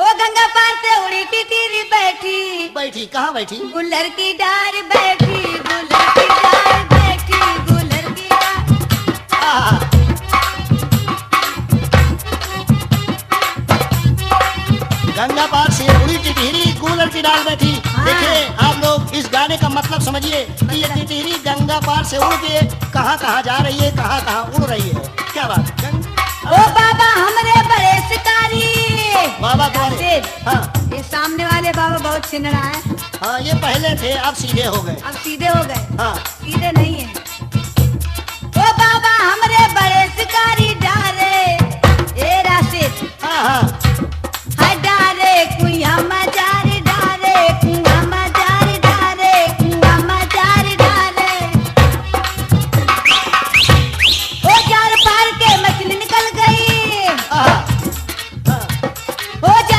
ओ गंगा पार से उड़ी टिटरी बैठी, बैठी कहाँ बैठी? गुलर की डार बैठी, गुलर की डार बैठी, गुलर की डार। आहा। गंगा पार से उड़ी टिटहरी गूलर की डाल बैठी। हाँ। देखिए आप लोग इस गाने का मतलब समझिए कि ये टिटहरी गंगा पार से उड़ के कहाँ कहाँ जा रही है, कहाँ कहाँ उड़ रही है। क्या बात? ओ बाबा हमरे बड़े शिकारी। बाबा तुम्हारे? हाँ ये सामने वाले बाबा बहुत छिनरा है। हाँ, ये पहले थे अब सीधे हो गए। अब सीधे हो गए। हाँ सीधे नहीं है। ओ बाबा हमरे बड़े शिकारी डाले ए राशिद। हाँ हाँ